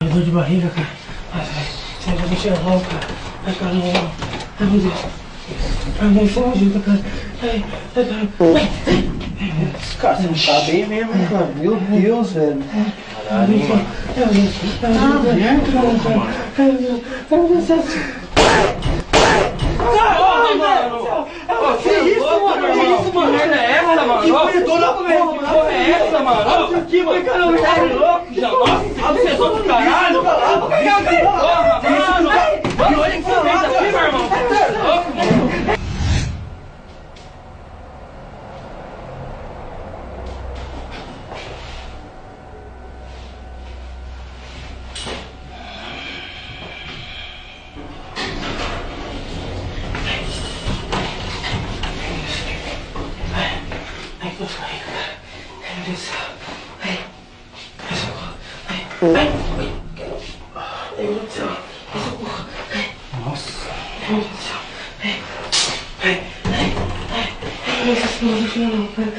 dor de barriga, cara. Ai, você vai deixar mal, cara. Ai, caramba. Ai, meu Deus. Ai, meu Deus, você me ajuda, cara. Ai, cara. Cara, você não tá bem mesmo, cara. Meu Deus, velho. Caralho, mano. Que isso, mano? Que isso, mano? Que merda é essa, mano? Que porra é essa, mano? Que caramba, tá louco? Já, nossa, você é do caralho. Porra, mano. E olha que você fez aqui, meu irmão. Você é louco, mano. Ai, que barriga, cara. Ai, meu Deus do céu. Ai, socorro. Ai, ai, ai, meu Deus do céu. Ai, socorro. Ai, nossa. Ai, meu Deus do céu. Ai, ai, ai, ai, ai, meu Deus do céu. Não,